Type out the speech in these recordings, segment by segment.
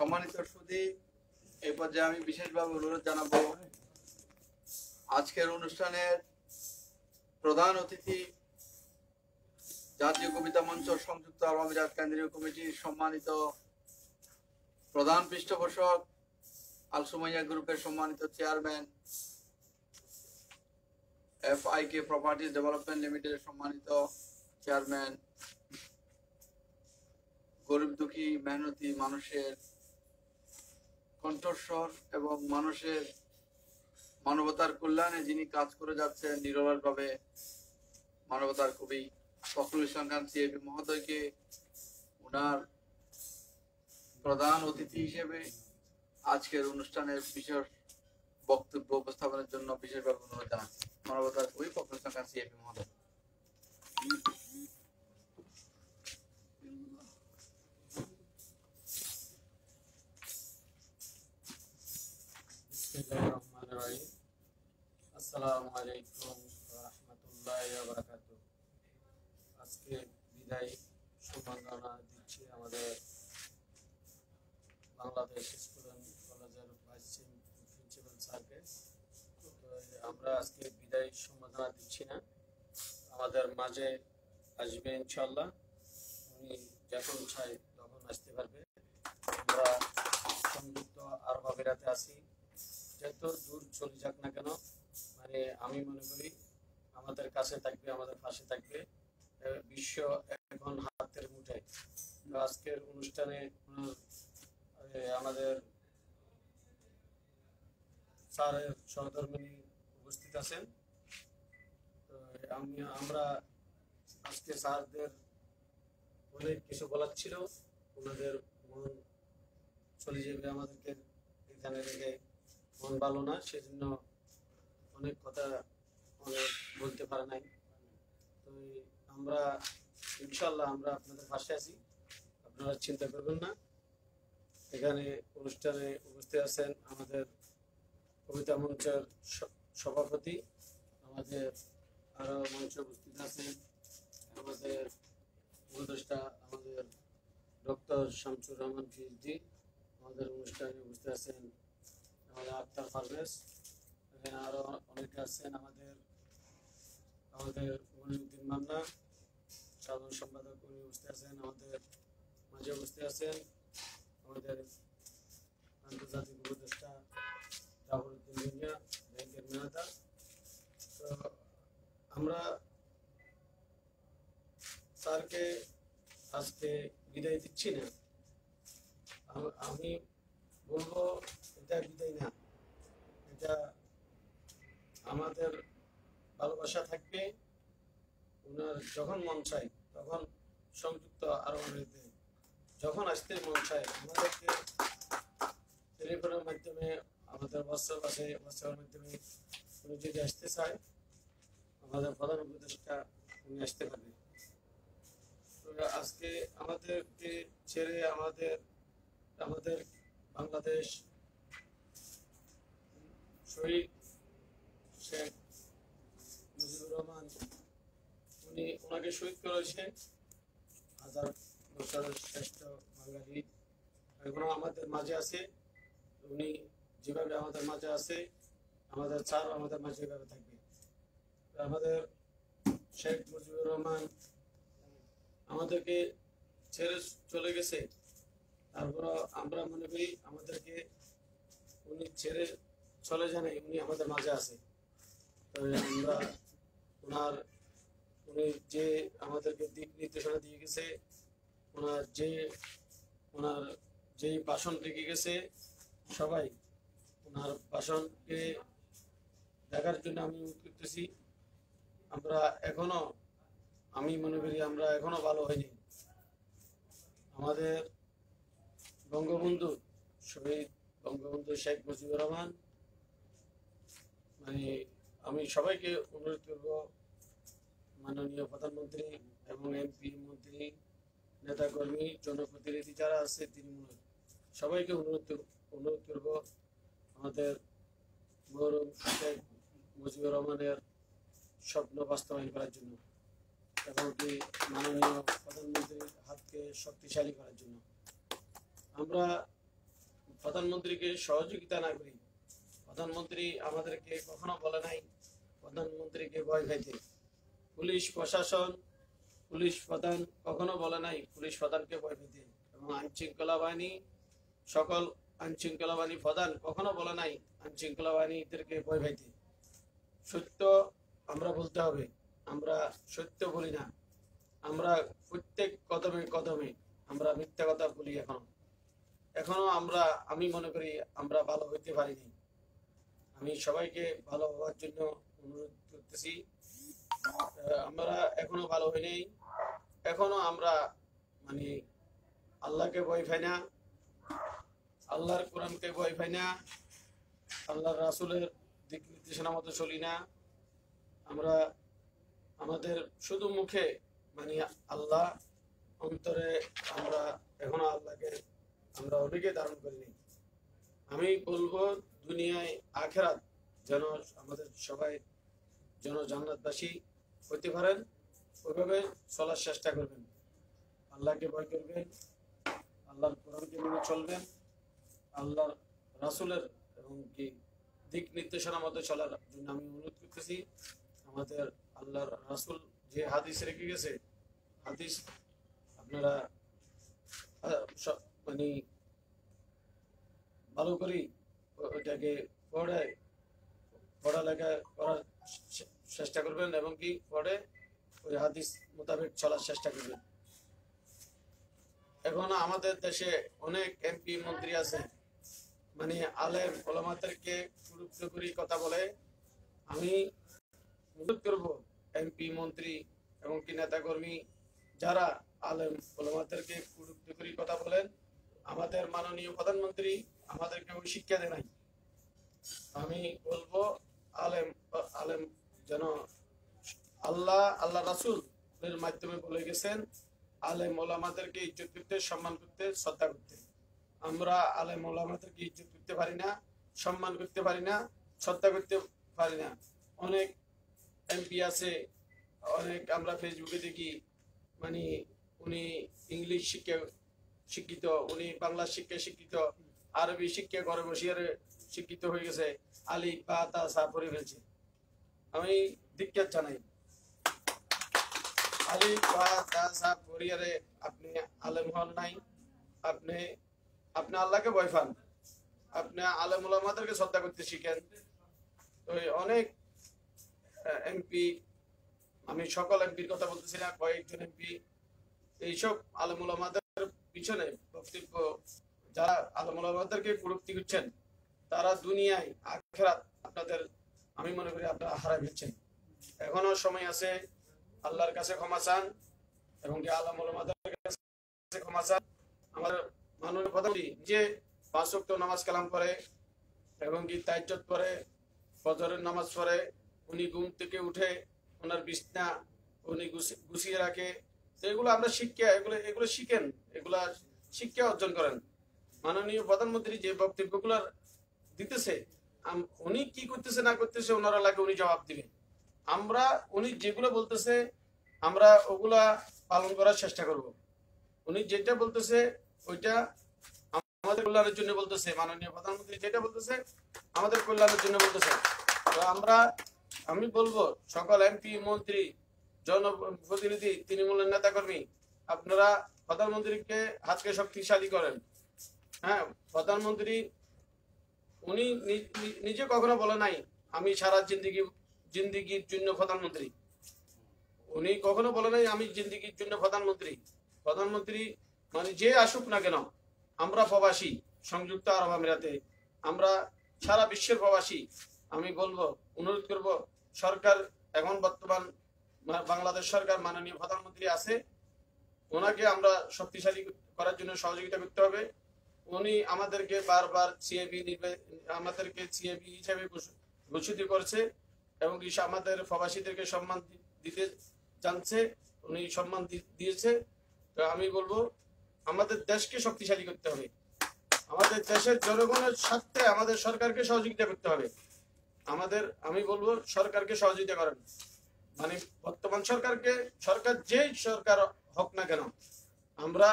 সম্মানিত সুধী, এই পর্যায়ে আমি বিশেষভাবে অনুরোধ জানাবো আজকের অনুষ্ঠানের প্রধান অতিথি জাতীয় কবিতা মঞ্চ সংযুক্ত আরব আমিরাত কেন্দ্রীয় কমিটির সম্মানিত প্রধান পৃষ্ঠপোষক, আল সুমাইয়া গ্রুপের সম্মানিত চেয়ারম্যান, FIK প্রপার্টিজ ডেভেলপমেন্ট লিমিটেডের সম্মানিত চেয়ারম্যান, গরিব দুঃখী মেহনতি মানুষের কণ্ঠস্বর এবং মানুষের মানবতার কল্যাণে যিনি কাজ করে যাচ্ছেন নিরলসভাবে, মানবতার কবি ফখরুল ইসলাম খান সিএপি মহোদয়কে ওনার প্রধান অতিথি হিসেবে আজকের অনুষ্ঠানের বিশেষ বক্তব্য উপস্থাপনের জন্য বিশেষভাবে অনুরোধ জানাচ্ছি। মানবতার কবি ফখরুল ইসলাম খান সিএপি মহোদয়। আসসালামু আলাইকুম ওয়া রাহমাতুল্লাহি ওয়া বারাকাতুহু। আজকে বিদায় সম্মাননা দিচ্ছি আমাদের বাংলাদেশ স্টুডেন্ট কলেজের ভাইস প্রিন্সিপাল স্যারকে। আমরা আজকে বিদায় সম্মাননা দিচ্ছি না, আমাদের মাঝে আসবে ইনশাআল্লাহ। উনি যখন চাই তখন আসতে পারবে। আমরা সংযুক্ত আরব আমিরাতে আছি, যত দূর চলে যাক না কেন, মানে আমি মনে করি আমাদের কাছে থাকবে, আমাদের পাশে থাকবে। বিশ্ব এখন হাতের মুঠোয়। আজকের অনুষ্ঠানে আমাদের স্যারের সহধর্মিণী উপস্থিত আছেন। আমরা আজকে স্যারদের অনেক কিছু বলার ছিল, ওনাদের মন চলে যাবে, আমাদেরকে এখানে রেখে মন ভালো না, সেজন্য অনেক কথা অনেক বলতে পারে নাই। তো আমরা ইনশাল্লাহ আমরা আপনাদের পাশে আছি, আপনারা চিন্তা করবেন না। এখানে অনুষ্ঠানে উপস্থিত আছেন আমাদের কবিতা মঞ্চের সভাপতি, আমাদের আরো মঞ্চে উপস্থিত আছেন আমাদের উপদেষ্টা, আমাদের ডক্টর শামসুর রহমান PhD, আমাদের অনুষ্ঠানে উপস্থিত আছেন আমাদের আক্তার পারভেজ, এখানে আরো অনেকে আছেন, আমাদের মনিরুদ্দিন মান্না সাধারণ সম্পাদক, উনি উপস্থিত আছেন, আমাদের মাঝে উপস্থিত আছেন আমাদের আন্তর্জাতিক উপদেষ্টা জাফরউদ্দিন ভুঁইয়া, ব্যাংকের ম্যানেজার। তো আমরা স্যারকে আজকে বিদায় দিচ্ছি না, আমি বলবো এটা বিদায় না, এটা আমাদের ভালোবাসা থাকবে। ওনার যখন মন চায় তখন সংযুক্ত আরব আমিরাতে যখন আসতে মন চায় আমাদেরকে টেলিফোনের মাধ্যমে, আমাদের হোয়াটসঅ্যাপ আছে, হোয়াটসঅ্যাপের মাধ্যমে উনি যদি আসতে চায় আমাদের প্রধান উপদেষ্টা উনি আসতে পারবে। তো আজকে আমাদেরকে ছেড়ে আমাদের বাংলাদেশ শহীদ শেখ মুজিবুর রহমান, ওনাকে শহীদ করেছেন, হাজার বছরের শ্রেষ্ঠ বাঙালি এখনো আমাদের মাঝে আছে। উনি যেভাবে আমাদের মাঝে আছে, আমাদের স্যার আমাদের মাঝে এভাবে থাকবে। আমাদের শেখ মুজিবুর রহমান আমাদেরকে ছেড়ে চলে গেছে, তারপর আমরা মনে করি আমাদেরকে উনি ছেড়ে চলে যান, উনি আমাদের মাঝে আছে। তো আমরা উনি যে আমাদেরকে দিক নির্দেশনা দিয়ে গেছে, ওনার যে ভাষণ রেখে গেছে, সবাই ওনার ভাষণকে দেখার জন্য আমি অনুরোধ করতেছি। আমি মনে করি আমরা এখনো ভালো হয়নি। আমাদের বঙ্গবন্ধু শহীদ বঙ্গবন্ধু শেখ মুজিবুর রহমান, মানে আমি সবাইকে অনুরোধ করব, মাননীয় প্রধানমন্ত্রী এবং MP মন্ত্রী, নেতা কর্মী, জনপ্রতিনিধি যারা আছে তৃণমূল, সবাইকে অনুরোধ করব আমাদের মরহুম শেখ মুজিবুর রহমানের স্বপ্ন বাস্তবায়ন করার জন্য এবং কি মাননীয় প্রধানমন্ত্রীর হাতকে শক্তিশালী করার জন্য। আমরা প্রধানমন্ত্রীকে সহযোগিতা না করি, প্রধানমন্ত্রী আমাদেরকে কখনো বলে নাই প্রধানমন্ত্রীকে ভয় খাইতে। পুলিশ প্রশাসন, পুলিশ প্রধান কখনো বলে নাই পুলিশ প্রধানকে ভয় পেতে, এবং আইন শৃঙ্খলা বাহিনী, সকল আইন শৃঙ্খলা বাহিনী প্রধান কখনো বলে নাই আইন শৃঙ্খলা বাহিনীদেরকে ভয় পাইতে। সত্য আমরা বলতে হবে, আমরা সত্য বলি না, আমরা প্রত্যেক কদমে কদমে আমরা মিথ্যা কথা বলি। এখনো আমরা, আমি মনে করি আমরা ভালো হইতে পারিনি। আমি সবাইকে ভালো হওয়ার জন্য অনুরোধ করতেছি। আমরা এখনো ভালো হই নাই, এখনো আমরা মানে আল্লাহকে ভয় পাই না, আল্লাহর কোরআনকে ভয় পাই না, আল্লাহর রাসূলের দিক নির্দেশনা মতো চলি না। আমরা আমাদের শুধু মুখে মানে আল্লাহ, অন্তরে আমরা এখনো আল্লাহকে আমরা অনেকে ধারণ করিনি। আমি বলবো দুনিয়ায় আখেরাত যেন আমাদের সবাই যেন জান্নাতবাসী হতে পারেন, ওইভাবে চলার চেষ্টা করবেন। আল্লাহকে ভয় করবেন, আল্লাহর কোরআনকে মেনে চলবেন, আল্লাহর রাসূলের এবং কি দিক নির্দেশনা মতো চলার জন্য আমি অনুরোধ করতেছি। আমাদের আল্লাহর রাসূল যে হাদিস রেখে গেছে, হাদিস আপনারা মানে ভালো করি ওইটাকে পড়ালেখা করার চেষ্টা করবেন, এবং কি পড়ে ওই হাদিস মোতাবেক চলার চেষ্টা করবেন। এখন আমাদের দেশে অনেক এমপি মন্ত্রী আছে, মানে আলেম ওলামাদেরকে গুরুত্ব করে কথা বলে। আমি অনুরোধ করব এমপি মন্ত্রী এবং কি নেতা কর্মী যারা আলেম ওলামাদেরকে গুরুত্ব করে কথা বলেন, আমাদের মাননীয় প্রধানমন্ত্রী আমাদেরকে ওই শিক্ষা দেয় নাই। আমি বলবো আলেম আলেম যেন আল্লাহ রাসূলের মাধ্যমে বলে গেছেন আলেম ওলামাদেরকে ইজ্জত করতে, সম্মান করতে, শ্রদ্ধা করতে। আমরা আলেম ওলামাদেরকে ইজ্জত করতে পারি না, সম্মান করতে পারি না, শ্রদ্ধা করতে পারি না। অনেক এমপি আছে, অনেক আমরা ফেসবুকে দেখি, মানে উনি ইংলিশ শিক্ষিত, উনি বাংলা শিক্ষা শিক্ষিত, আরবি শিক্ষা ঘরে বসিয়ে শিক্ষিত হয়ে গেছে, আলি বা তা সা পড়ে ফেলছে। আমি ধিক্কার জানাই। আলি বা তা সা পড়িয়ারে আপনি আলেম হন নাই, আপনি আল্লাহকে ভয় পান, আপনি আলেম ওলামাদেরকে শ্রদ্ধা করতে শিখেন। তো অনেক এমপি, আমি সকল এমপির কথা বলতেছি না, কয়েকজন এমপি এইসব আলেম ওলামাদের পিছনে বক্তব্য, যারা আলেম ওলামাদেরকে কুরুক্তি করছেন, তারা দুনিয়ায় আখিরাত আপনাদের, আমি মনে করি আপনারা হারাই ফেলছেন। এখনো সময় আছে, আল্লাহর কাছে ক্ষমা চান এবং কি আলেম ওলামাদের কাছে ক্ষমা চান। আমাদের মাননীয় প্রধানমন্ত্রী যে 5 ওয়াক্ত নামাজ কালাম করে এবং কি তাহাজ্জুদ পড়ে, ফজরের নামাজ পড়ে, উনি ঘুম থেকে উঠে ওনার বিছনা উনি গুছিয়ে রাখে। তো এগুলো আমরা শিক্ষা, এগুলো শিখেন, এগুলা শিক্ষা অর্জন করেন। মাননীয় প্রধানমন্ত্রী যে বক্তব্যগুলো দিতেছে, উনি কি করতেছে না করতেছে ওনারা লাগে উনি জবাব দিবে। আমরা উনি যেগুলো বলতেছে আমরা ওগুলা পালন করার চেষ্টা করব। উনি যেটা বলতেছে ওইটা আমাদের কল্যাণের জন্য বলতেছে, মাননীয় প্রধানমন্ত্রী যেটা বলতেছে আমাদের কল্যাণের জন্য বলতেছে। তো আমি বলবো সকল এমপি মন্ত্রী, জনপ্রতিনিধি, তৃণমূলের নেতা কর্মী, আপনারা প্রধানমন্ত্রীকে হাতকে শক্তিশালী করেন। হ্যাঁ, প্রধানমন্ত্রী উনি নিজে কখনো বলে নাই আমি সারা জিন্দিগির জন্য প্রধানমন্ত্রী। উনি কখনো বলে নাই আমি জিন্দিগির জন্য প্রধানমন্ত্রী মানে যে আসুক না কেন, আমরা প্রবাসী সংযুক্ত আরব আমিরাতে, আমরা সারা বিশ্বের প্রবাসী। আমি বলবো, অনুরোধ করব, সরকার এখন বর্তমান বাংলাদেশ সরকার মাননীয় প্রধানমন্ত্রী আছে, ওনাকে আমরা শক্তিশালী করার জন্য সহযোগিতা করতে হবে। উনি আমাদেরকে বারবার আমাদেরকে সিএবি হিসেবে ঘোষিত করছে এবং আমাদের প্রবাসীদেরকে সম্মান দিতে জানছে, উনি সম্মান দিয়েছে। তো আমি বলবো আমাদের দেশকে শক্তিশালী করতে হবে, আমাদের দেশের জনগণের স্বার্থে আমাদের সরকারকে সহযোগিতা করতে হবে। আমি বলবো সরকারকে সহযোগিতা করেন, মানে বর্তমান সরকার যেই সরকার হোক না কেন, আমরা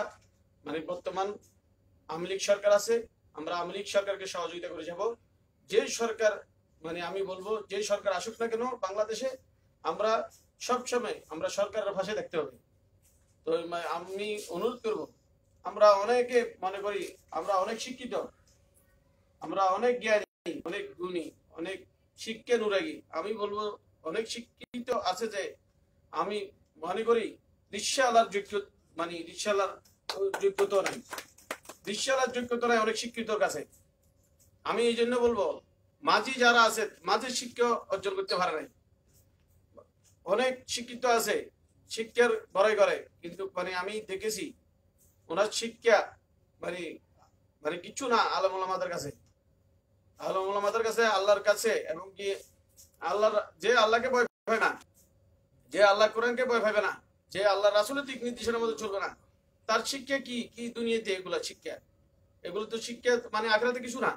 মানে বর্তমান আওয়ামী লীগ সরকার আছে, আমরা আওয়ামী লীগ সরকারকে সহযোগিতা করে যাব। যে সরকার মানে আমি বলবো যে সরকার আসুক না কেন বাংলাদেশে, আমরা সবসময় আমরা সরকারের ভাষায় দেখতে হবে। তো আমি অনুরোধ করব, আমরা অনেকে মনে করি আমরা অনেক শিক্ষিত, আমরা অনেক জ্ঞানী, অনেক গুণী, অনেক শিক্ষা নুরাগী। আমি বলবো অনেক শিক্ষিত আছে যে আমি মনে করি রিকশাওয়ালার যোগ্য মানে রিকশাওয়ালার যোগ্যতা নাই, রিকশাওয়ালার যোগ্যতা নাই অনেক শিক্ষিতর কাছে। আমি এই জন্য বলবো মাঝি যারা আছে মাঝির শিক্ষা অর্জন করতে পারে নাই। অনেক শিক্ষিত আছে শিক্ষার বড়াই করে, কিন্তু মানে আমি দেখেছি ওনার শিক্ষা মানে মানে কিছু না আলেম ওলামাদের কাছে, আলেম ওলামাদের কাছে, আল্লাহর কাছে, এবং কি আল্লাহর যে আল্লাহকে ভয় পাবে না, যে আল্লাহ কোরআনকে ভয় পাবে না, যে আল্লাহ রাসূলের দিক নির্দেশনার মধ্যে চলবে না, তার শিক্ষা কি কি দুনিয়াতে এগুলা শিক্ষা? এগুলো তো শিক্ষা মানে আখিরাতে কিছু না।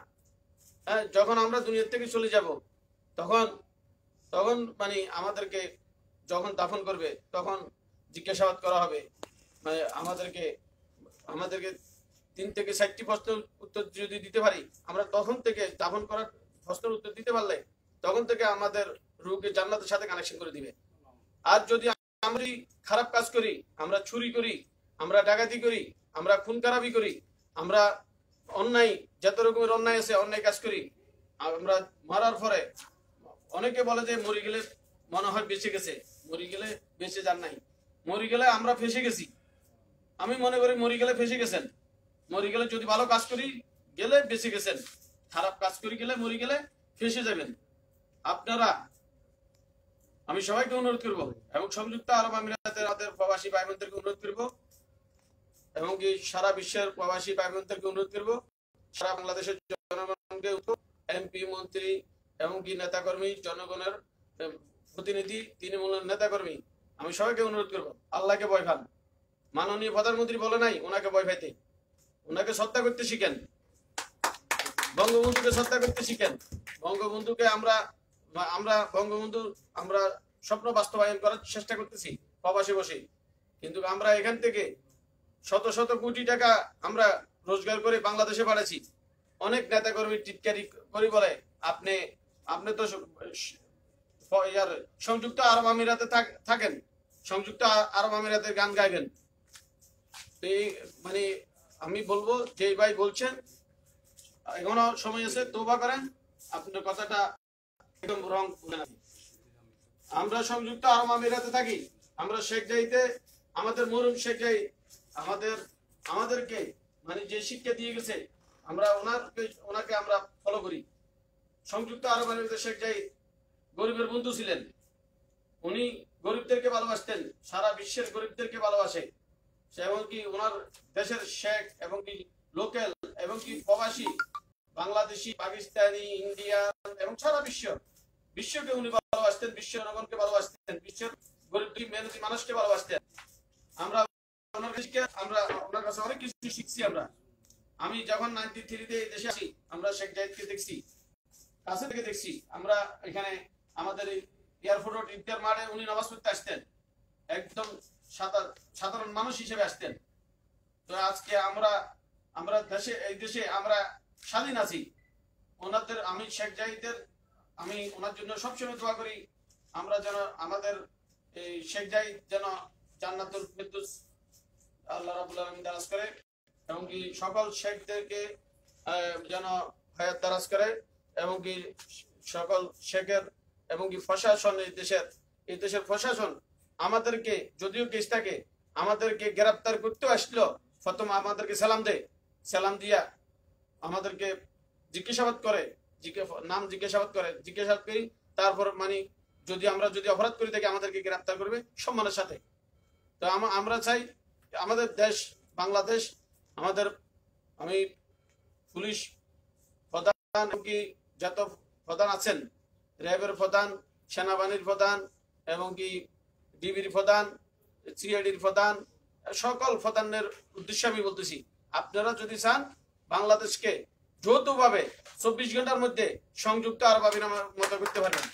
হ্যাঁ, যখন আমরা দুনিয়া থেকে চলে যাব তখন তখন মানে আমাদেরকে যখন দাফন করবে তখন জিজ্ঞাসাবাদ করা হবে। মানে আমাদেরকে আমাদেরকে 3 থেকে 4টি প্রশ্নের উত্তর যদি দিতে পারি, আমরা তখন থেকে দাফন করার প্রশ্নের উত্তর দিতে পারলে তখন থেকে আমাদের রূহকে জান্নাতের সাথে কানেকশন করে দিবে। আর যদি আমরা খারাপ কাজ করি, আমরা চুরি করি, আমরা ডাকাতি করি, আমরা খুন খারাপি করি, আমরা অন্যায় যত রকমের অন্যায় আছে অন্যায় কাজ করি, আমরা মারার পরে অনেকে বলে যে মরে গেলে মনে হয় বেঁচে গেছে, মরে গেলে বেঁচে যান নাই, মরে গেলে আমরা ফেসে গেছি। আমি মনে করি মরে গেলে ফেসে গেছেন, মরে গেলে যদি ভালো কাজ করি গেলে বেঁচে গেছেন, খারাপ কাজ করি গেলে মরে গেলে ফেসে যাবেন। আপনারা আমি সবাইকে অনুরোধ করব এবং সংযুক্ত আরব আমিরাতের আমাদের প্রবাসী ভাই বোনদেরকে অনুরোধ করব এবং কি সারা বিশ্বের প্রবাসী ভাই বোনদেরকে অনুরোধ করব, সারা বাংলাদেশের জনগণকে, এমপি মন্ত্রী এবং কি নেতাকর্মী, জনগণের প্রতিনিধি, তৃণমূলের নেতাকর্মী, আমি সবাইকে অনুরোধ করব আল্লাহকে ভয় পান। মাননীয় প্রধানমন্ত্রী বলে নাই ওনাকে ভয় পাইতে, ওনাকে শ্রদ্ধা করতে শিখেন, বঙ্গবন্ধুকে শ্রদ্ধা করতে শিখেন। বঙ্গবন্ধুকে আমরা আমরা বঙ্গবন্ধু আমরা স্বপ্ন বাস্তবায়ন করার চেষ্টা করতেছি প্রবাসে বসে, কিন্তু আমরা এখান থেকে শত শত কোটি টাকা আমরা রোজগার করে বাংলাদেশে পাঠাচ্ছি। অনেক নেতাকর্মী টিটকারি করে বলে আপনি আপনি তো সংযুক্ত আরব আমিরাতে থাকেন, সংযুক্ত আরব আমিরাতের গান গাইবেন। এই মানে আমি বলবো যে ভাই বলছেন এখনো সময় আছে, তওবা করেন, আপনার কথাটা একদম রং। আমরা সংযুক্ত আরব আমিরাতে থাকি, আমরা শেখ জাইদে আমাদের মরুম শেখ জাই আমাদেরকে মানে যে শিক্ষা দিয়ে গেছে আমরা ওনাকে আমরা ফলো করি। সংযুক্ত আরব আমিরাতে শেখ জাই গরিবের বন্ধু ছিলেন, উনি গরিবদেরকে ভালোবাসতেন, সারা বিশ্বের গরিবদেরকে ভালোবাসে। এমনকি ওনার দেশের শেখ এবং কি লোকাল এবং কি প্রবাসী বাংলাদেশি, পাকিস্তানি, ইন্ডিয়ান এবং সারা বিশ্বকে উনি ভালোবাসতেন, বিশ্ব জনগণকে ভালোবাসতেন, বিশ্বের গরিব মেহনতি মানুষকে ভালোবাসতেন। আমরা ওনার কাছে অনেক কিছু শিখছি। আমি যখন 93-তে দেশে আসি আমরা শেখ জাহিদকে দেখছি, কাছে থেকে দেখছি। আমরা এখানে আমাদের এয়ারপোর্ট রোড ইফতার মাঠে উনি নামাজ পড়তে আসতেন, একদম সাধারণ মানুষ হিসেবে আসতেন। তো আজকে আমরা এই দেশে আমরা স্বাধীন আছি। আমি শেখ জাহিদের আমি ওনার জন্য সবসময় দোয়া করি, আমরা যেন আমাদের এই শেখ জাহিদ যেন জান্নাতুল ফেরদৌস আল্লাহ রাব্বুল আলামিন দারাজ করে এবং কি সকল শেখদেরকে যেন হায়াত দারাজ করে এবং কি সকল শেখের এবং কি প্রশাসন এই দেশের প্রশাসন আমাদেরকে যদিও কেস থাকে আমাদেরকে গ্রেফতার করতে আসলো, প্রথম আমাদেরকে সালাম দিয়া আমাদেরকে জিজ্ঞাসাবাদ করে, জিজ্ঞাসাবাদ করি, তারপর মানে যদি অপরাধ করি থাকি আমাদেরকে গ্রেফতার করবে সম্মানের সাথে। তো আমরা চাই আমাদের দেশ বাংলাদেশ, আমি পুলিশ প্রধান কি যত প্রধান আছেন, র্যাবের প্রধান, সেনাবাহিনীর প্রধান এবং কি ডিবির প্রধান, সিআইডির প্রধান, সকল প্রধানের উদ্দেশ্যে আমি বলতেছি, আপনারা যদি চান বাংলাদেশকে যৌথভাবে 24 ঘন্টার মধ্যে সংযুক্ত আরব আমিরাতের মতো করতে পারবেন।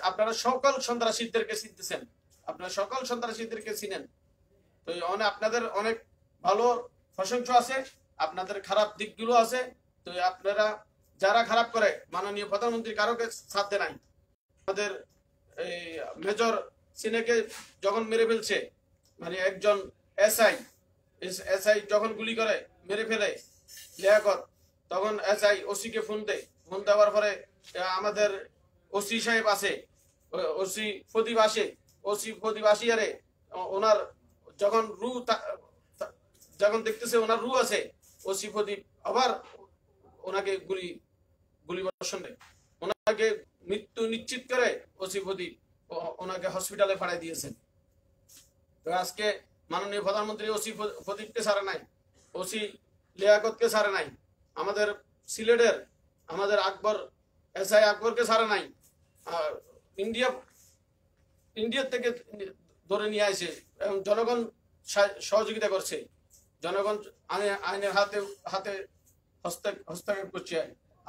আপনারা সকল সন্ত্রাসীদেরকে চিনতেছেন, আপনারা সকল সন্ত্রাসীদেরকে চিনেন। তো আপনাদের অনেক ভালো প্রশংসা আছে, আপনাদের খারাপ দিকগুলো আছে। তো আপনারা যারা খারাপ করে মাননীয় প্রধানমন্ত্রী কারোকে সাথে নাই। আমাদের এই মেজর সিনেকে যখন মেরে ফেলছে, মানে একজন এসআই যখন গুলি করে মেরে ফেলে লিয়াকত, তখন এসআই ওসিকে ফোন দেয়। ফোন দেওয়ার পরে আমাদের ওসি সাহেব আসে, ওসি প্রদীপ আসে। ওসি প্রদীপ আসিয়ারে ওনার যখন যখন দেখতেছে ওনার রু আছে, ওসি প্রদীপ আবার ওনাকে গুলি বর্ষণ দেয়। ওনাকে মৃত্যু নিশ্চিত করে ওসি প্রদীপ ওনাকে হসপিটালে পাঠাই দিয়েছেন। তো আজকে মাননীয় প্রধানমন্ত্রী ওসি প্রদীপকে ছাড়ে নাই, ওসি লিয়াকতকে ছাড়ে নাই, আমাদের সিলেটের আমাদের এসআই আকবরকে ছাড়ে নাই। ইন্ডিয়া থেকে ধরে নিয়ে আসে এবং জনগণ সহযোগিতা করছে। জনগণ আইনের হাতে হস্তক্ষেপ করছে,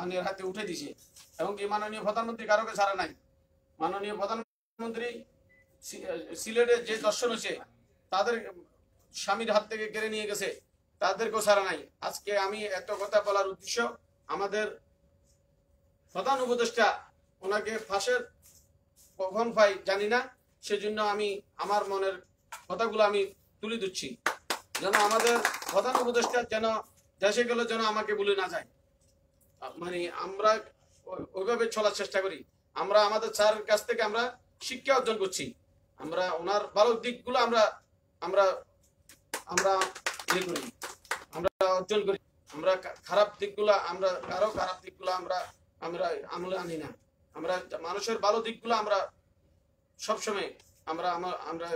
আইনের হাতে উঠে দিছে। এবং কি মাননীয় প্রধানমন্ত্রী কারোকে ছাড়ে নাই। মাননীয় প্রধানমন্ত্রী সিলেটে যে দর্শন হয়েছে, তাদের স্বামীর হাত থেকে কেড়ে নিয়ে গেছে, তাদেরকেও ছাড়া নাই। আজকে আমি এত কথা বলার উদ্দেশ্য, আমাদের প্রধান উপদেষ্টা ওনাকে ফাঁসের কখন পাই জানি না, সেজন্য আমি আমার মনের কথাগুলো আমি তুলে দিচ্ছি, যেন আমাদের প্রধান উপদেষ্টা যেন দেশে গেলে যেন আমাকে ভুলে না যায়। মানে আমরা ওইভাবে চলার চেষ্টা করি। আমরা আমাদের স্যারের কাছ থেকে আমরা শিক্ষা অর্জন করছি। আমরা ওনার ভালো দিকগুলো আমরা আমরা আমরা ইয়ে করি, আমরা অর্জন করি। আমরা খারাপ দিকগুলো আমরা কারো খারাপ দিকগুলো আমরা আমরা আমলে আনি না। আমরা মানুষের ভালো দিকগুলো আমরা সবসময় আমরা আমরা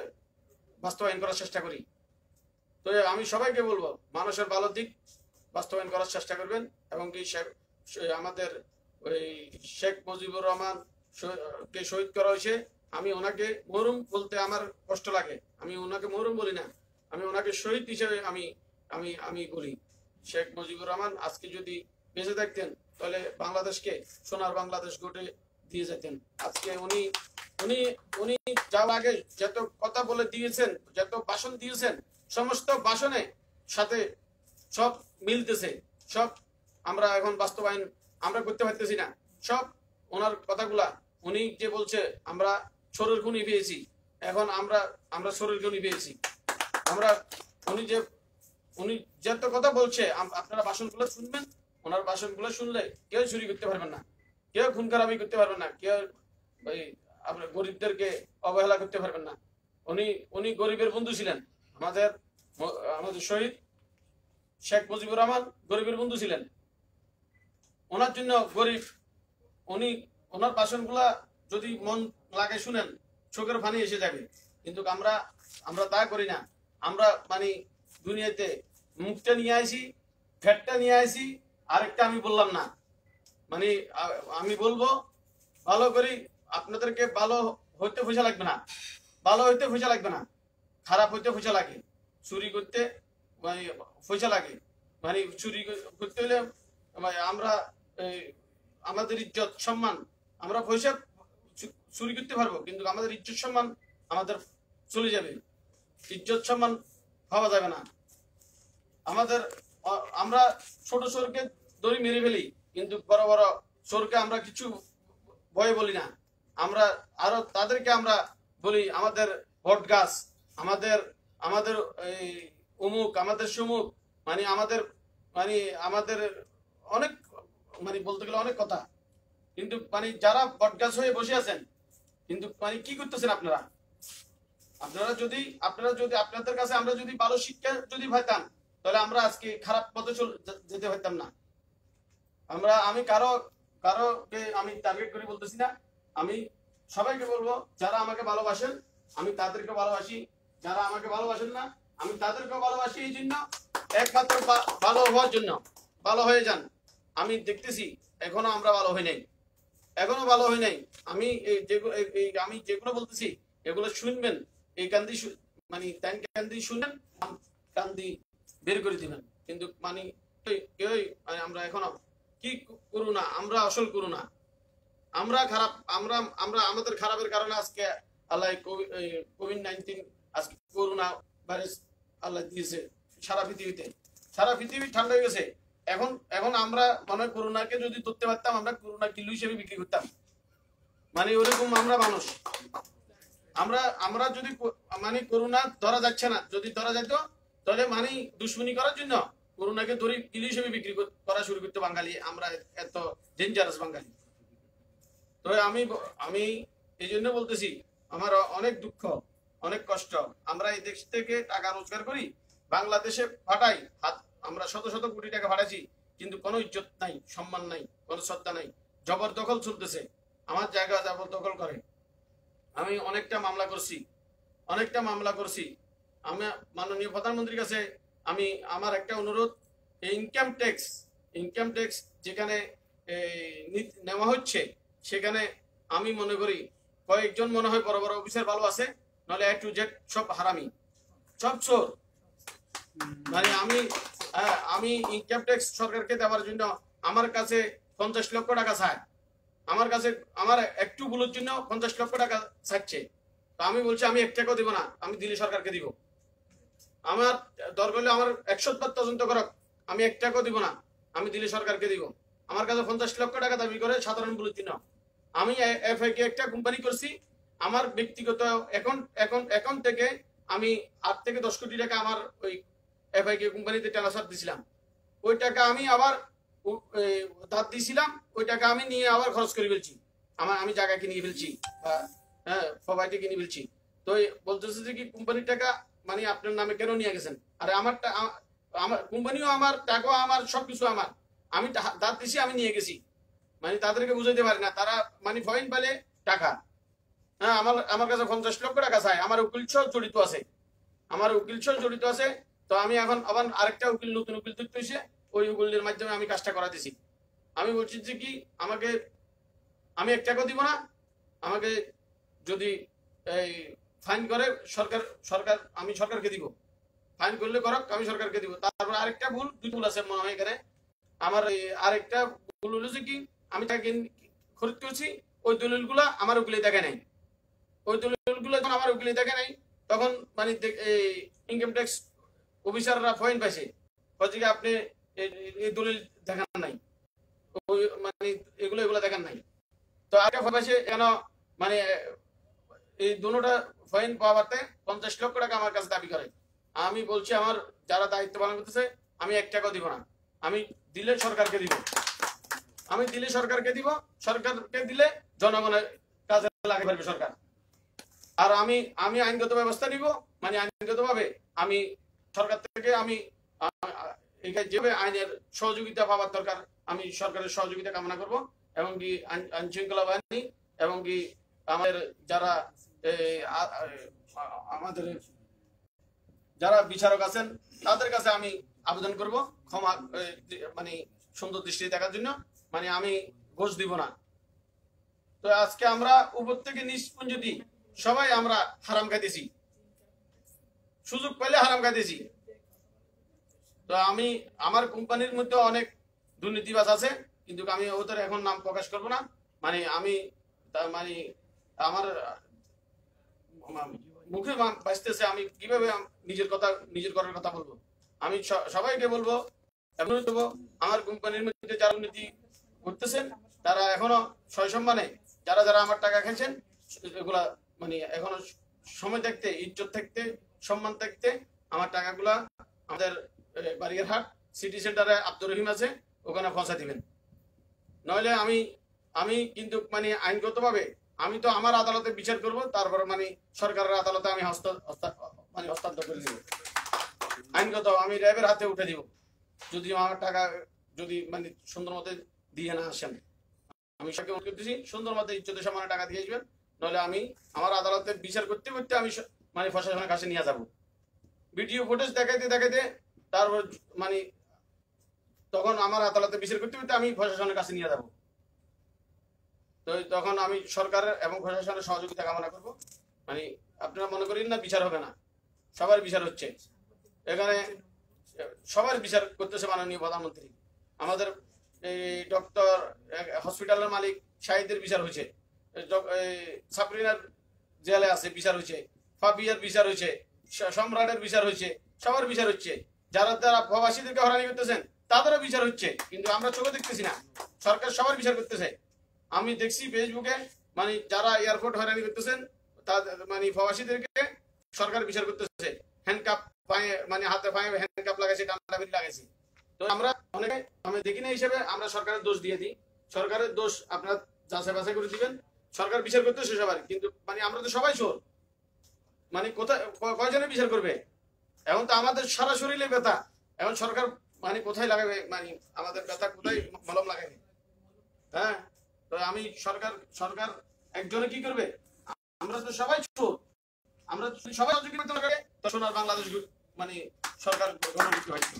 বাস্তবায়ন করার চেষ্টা করি। তো আমি সবাইকে বলবো মানুষের ভালো দিক বাস্তবায়ন করার চেষ্টা করবেন। এবং কি আমাদের ওই শেখ মুজিবুর রহমান কে শহীদ করা হয়েছে, আমি ওনাকে মরহুম বলতে আমার কষ্ট লাগে। আমি ওনাকে মরহুম বলি না, আমি ওনাকে শহীদ হিসেবে আমি আমি আমি বলি। শেখ মুজিবুর রহমান আজকে যদি বেঁচে থাকতেন তাহলে বাংলাদেশকে সোনার বাংলাদেশ গড়ে দিয়ে যেতেন। আজকে উনি উনি উনি যাওয়ার আগে যত কথা বলে দিয়েছেন, যত ভাষণ দিয়েছেন, সমস্ত ভাষণে সাথে সব মিলতেছে। সব আমরা এখন বাস্তবায়ন আমরা করতে পারতেছি না। সব ওনার কথাগুলা, উনি যে বলছে আমরা শরীর খুনি পেয়েছি, এখন আমরা শরীর খুনি পেয়েছি। আমরা উনি যত কথা বলছে আপনারা ভাষণগুলো শুনবেন। ওনার ভাষণগুলো শুনলে কেউ চুরি করতে পারবেন না, কেউ খুন খারাপি করতে পারবেন না, কেউ আপনার গরিবদেরকে অবহেলা করতে পারবেন না। উনি গরিবের বন্ধু ছিলেন। আমাদের শহীদ শেখ মুজিবুর রহমান গরিবের বন্ধু ছিলেন। ওনার জন্য গরিব, ওনার ভাষণগুলা যদি মন লাগে শুনেন, চোখের পানি এসে যাবে। কিন্তু আমরা তা করি না। আমরা মানে দুনিয়াতে মুখটা নিয়ে আসি, ফ্যাটটা নিয়ে আসি, আরেকটা আমি বললাম না। মানে আমি বলবো ভালো করি, আপনাদেরকে ভালো হইতে পয়সা লাগবে না, ভালো হইতে পয়সা লাগবে না, খারাপ হইতে পয়সা লাগে, চুরি করতে মানে পয়সা লাগে। মানে চুরি করতে হলে আমরা আমাদের ইজ্জত সম্মান, আমরা পয়সা চুরি করতে পারবো, কিন্তু আমাদের ইজ্জত সম্মান আমাদের চলে যাবে, ইজ্জত সম্মান পাওয়া যাবে না। আমরা ছোট চোরকে দড়ি মেরে ফেলি, কিন্তু বড় বড় চোরকে আমরা কিছু ভয় বলি না। আমরা আরো তাদেরকে আমরা বলি আমাদের বট গাছ, আমাদের এই অমুক, আমাদের সুমুক, মানে আমাদের অনেক মানে বলতে গেলে অনেক কথা। কিন্তু মানে যারা বট গাছ হয়ে বসে আছেন, কিন্তু মানে কি করতেছেন আপনারা যদি আপনাদের কাছে আমরা যদি ভালো শিক্ষা যদি পাইতাম, তাহলে আমরা আজকে খারাপ পথে যেতে পারতাম না। আমি কারোকে আমি টার্গেট করে বলতেছি না, আমি সবাইকে বলবো যারা আমাকে ভালোবাসেন আমি তাদেরকে ভালোবাসি, যারা আমাকে ভালোবাসেন না আমি তাদেরকেও ভালোবাসি। এই জন্য একমাত্র ভালো হওয়ার জন্য ভালো হয়ে যান। আমি দেখতেছি এখনো আমরা ভালো হই নাই, এখনো ভালো হই নাই। আমি যেগুলো বলতেছি এগুলো শুনবেন, এই কান্দি শুনবেন, কান্দি বের করে দিবেন। কিন্তু মানে কেউই আমরা এখনো কি করু না, আমরা আসল করু না, আমরা খারাপ, আমাদের খারাপের কারণে আজকে আল্লাহ কোভিড-19 আজকে করোনা ভাইরাস আল্লাহ দিয়েছে সারা পৃথিবীতে। সারা পৃথিবী ঠান্ডা হয়ে গেছে। এখন এখন আমরা মানে করোনাকে যদি ধরতে পারতাম, আমরা করোনা কিলো হিসেবে বিক্রি করতাম। মানে ওরকম আমরা মানুষ। আমরা আমরা যদি মানে করোনা ধরা যাচ্ছে না, যদি ধরা যেত তাহলে মানে দুশ্মনী করার জন্য করোনাকে ধরে কিলো হিসেবে বিক্রি করা শুরু করতে বাঙালি। আমরা এত ডেঞ্জারাস বাঙালি। তো আমি আমি এই জন্য বলতেছি, আমার অনেক দুঃখ, অনেক কষ্ট। আমরা এই দেশ থেকে টাকা রোজগার করি, বাংলাদেশে পাঠাই, আমরা শত শত কোটি টাকা পাঠাইছি, কিন্তু কোনো ইজ্জত নাই, সম্মান নাই, কোনো শ্রদ্ধা নাই। জবরদখল চলতেছে, আমার জায়গা জবরদখল করে। আমি অনেকটা মামলা করছি। আমি মাননীয় প্রধানমন্ত্রীর কাছে আমি আমার একটা অনুরোধ, ইনকাম ট্যাক্স যেখানে নেওয়া হচ্ছে, সেখানে আমি মনে করি কয়েকজন মনে হয় বড় বড় অফিসার ভালো আছে, নাহলে A to Z সব হারামি, সব চোর। মানে আমি ইনকাম ট্যাক্স সরকারকে দেওয়ার জন্য আমার কাছে 50 লক্ষ টাকা চায়, আমার কাছে আমার একটু ভুলের জন্য 50 লক্ষ টাকা চাচ্ছে। তো আমি বলছি আমি 1 টাকাও দিব না, আমি দিল্লি সরকারকে দিব। আমার দরকার হলে আমার 100 বার তদন্ত করক, আমি 1 টাকাও দিব না, আমি দিল্লি সরকারকে দিব। আমার কাছে 50 লক্ষ টাকা দাবি করে সাধারণ ভুলের জন্য। আমি এফআইকে একটা কোম্পানি করছি, আমার ব্যক্তিগত অ্যাকাউন্ট থেকে আমি 8 থেকে 10 কোটি টাকা আমার ওই এফআইকে কোম্পানিতে ট্রান্সফার দিয়েছিলাম। ওই টাকা আমি আবার দাঁত দিয়েছিলাম, ওই টাকা আমি নিয়ে আবার খরচ করে ফেলছি। আমি জায়গা কিনে ফেলছি, হ্যাঁ প্রপার্টি কিনে ফেলছি। তো বলতেছে যে কি কোম্পানির টাকা মানে আপনার নামে কেন নিয়ে গেছেন? আরে আমার কোম্পানিও আমার, টাকাও আমার, সবকিছু আমার। আমি দাঁত দিছি, আমি নিয়ে গেছি। মানে তাদেরকে বুঝাইতে পারি না, তারা মানে পয়েন্ট পেলে টাকা। হ্যাঁ, আমার কাছে 50 লক্ষ টাকা চাই। আমার উকিল সহ জড়িত আছে। তো আমি এখন আবার আরেকটা নতুন উকিল তৈরি হয়েছে, ওই উকিলের মাধ্যমে আমি কাজটা করাতেছি। আমি বলছি যে কি আমি 1 টাকাও দিব না, আমাকে যদি এই ফাইন করে সরকার আমি সরকারকে দিব, ফাইন করলে করক, আমি সরকারকে দিব। তারপর আরেকটা দুই ভুল আছে মনে হয় এখানে। আমার আরেকটা ভুল হলো যে কি আমি তাকে খরিদ করছি, ওই দলিলগুলো আমার উকিলে দেখে নাই। ওই দলিলগুলো যখন আমার উকিলে দেখে নাই, তখন মানে ইনকাম ট্যাক্স অফিসাররা ফাইন পাইছে, হচ্ছে কি আপনি এই দলিল দেখান নাই, মানে এগুলো দেখান নাই। তো আরেকটা ফাইন পাইছে কেন, মানে এই দুটোটা ফাইন পাওয়াতে 50 লক্ষ টাকা আমার কাছে দাবি করে। আমি বলছি আমার যারা দায়িত্ব পালন করতেছে, আমি 1 টাকাও দিব না, আমি দিলে সরকারকে দিব। সরকারকে দিলে জনগণের কাজে লাগাতে পারবে সরকার। আর আমি আইনগত ব্যবস্থা নিব, মানে আইনগত ভাবে আমি সরকার থেকে আমি যেভাবে আইনের সহযোগিতা পাওয়ার দরকার, আমি সরকারের সহযোগিতা কামনা করব। এবং কি আইন শৃঙ্খলা বাহিনী এবং কি আমাদের যারা বিচারক আছেন, তাদের কাছে আমি আবেদন করব ক্ষমা, মানে সুন্দর দৃষ্টিতে দেখার জন্য। মানে আমি ঘোষ দিব না। তো আজকে আমরা উপর থেকে নিচ পর্যন্ত সবাই আমরা হারাম খাইতেছি, সুযোগ পেলে হারাম খাইতেছি। তো আমার কোম্পানির মধ্যে অনেক দুর্নীতিবাজ আছে, কিন্তু আমি ওদের এখন নাম প্রকাশ করব না। মানে মানে আমার মুখে বাঁচতেছে, আমি কিভাবে নিজের করার কথা বলবো। আমি সবাইকে বলবো, আমার কোম্পানির মধ্যে যারা দুর্নীতি করতেছেন, তারা এখনো সসম্মানে যারা আমার টাকা খেয়েছেন, এগুলা মানে এখনো সময় থাকতে, ইজ্জত থাকতে, সম্মান থাকতে আমার টাকাগুলা আমাদের বাড়িয়ারহাট সিটি সেন্টারে আব্দুর রহিম আছে, ওখানে পৌঁছা দিবেন। নইলে আমি কিন্তু মানে আইনগতভাবে আমি তো আমার আদালতে বিচার করব, তারপর মানে সরকারের আদালতে আমি হস্তান্তর করে দিব। আইনগত আমি র্যাবের হাতে উঠে দিব যদি আমার টাকা যদি মানে সুন্দর মতে দিয়ে না আসেন। আমি সবাইকে অনুরোধ করতেছি সুন্দর মতে ইজ্জতের সম্মানে টাকা দিয়ে আসবেন, নইলে আমি আমার আদালতে বিচার করতে করতে আমি মানে প্রশাসনের কাছে নিয়ে যাব। ভিডিও ফুটেজ দেখাইতে তারপর মানে তখন আমার আদালতে বিচার করতে করতে আমি প্রশাসনের কাছে নিয়ে যাব। তো তখন আমি সরকারের এবং প্রশাসনের সহযোগিতা কামনা করব। মানে আপনারা মনে করেন না বিচার হবে না, সবার বিচার হচ্ছে এখানে, সবার বিচার করতেছে মাননীয় প্রধানমন্ত্রী। আমাদের ডক্টর হসপিটালের মালিক শাহিদের বিচার হয়েছে, সাবরিনার জেলে আছে বিচার হয়েছে, ফাবিয়ার বিচার হয়েছে, সম্রাটের বিচার হয়েছে, সবার বিচার হচ্ছে। যারা যারা প্রবাসীদেরকে হয়রানি করতেছেন তাদেরও বিচার হচ্ছে, কিন্তু আমরা চোখে দেখতেছি না। সরকার সবার বিচার করতেছে। আমি দেখছি ফেসবুকে মানে যারা এয়ারপোর্ট হয়রানি করতেছেন তাদের মানে প্রবাসীদেরকে সরকার বিচার করতেছে। হ্যান্ডকাপ পায়ে মানে হাতে পায়ে হ্যান্ডকাপ লাগাইছে, ডান্ডা বেরি লাগাইছে। তো আমরা অনেকে আমি দেখি না হিসেবে আমরা সরকারের দোষ দিয়ে দিই। সরকারের দোষ আপনারা যাচাই বাছাই করে দিবেন। সরকার বিচার করতেছে সবার, কিন্তু মানে আমরা তো সবাই চোর। মানে কোথায় কয়জনে বিচার করবে? এখন তো আমাদের সারা শরীরে ব্যথা, এখন সরকার মানে কোথায় লাগাবে? মানে আমাদের ব্যথা কোথায় মলম লাগাবে? হ্যাঁ, তো আমি সরকার সরকার একজনে কি করবে? আমরা তো সবাই চোর। আমরা সবাই সহযোগিতা করতে লাগে তো সোনার বাংলাদেশ মানে সরকার গঠন করতে পারত,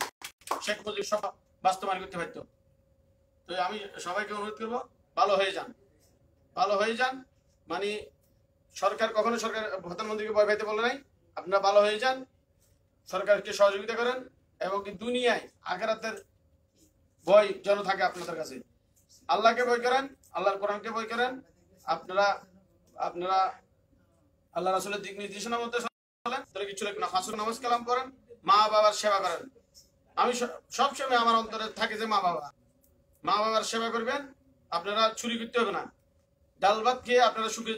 শেখ মুজিব সব বাস্তবায়ন করতে পারত। তো আমি সবাইকে অনুরোধ করবো ভালো হয়ে যান, ভালো হয়ে যান। মানে সরকার কখনো সরকার প্রধানমন্ত্রীকে ভয় পাইতে বলে নাই। আপনারা ভালো হয়ে যান, সরকারকে সহযোগিতা করেন এবং কি দুনিয়ায় আখিরাতের ভয় যেন থাকে আপনাদের কাছে। আল্লাহকে ভয় করেন, আল্লাহর কোরআনকে ভয় করেন। আপনারা আপনারা আল্লাহ রাসূলের দিক নির্দেশনা মতো চলেন, তাহলে কিছু লাগবে না। ফাঁসুক নামাজ কালাম করেন, মা বাবার সেবা করেন। আমি সবসময় আমার অন্তরে থাকে যে মা বাবার সেবা করবেন। আপনারা চুরি করতে হবে না, ডাল ভাত খেয়ে আপনারা সুখে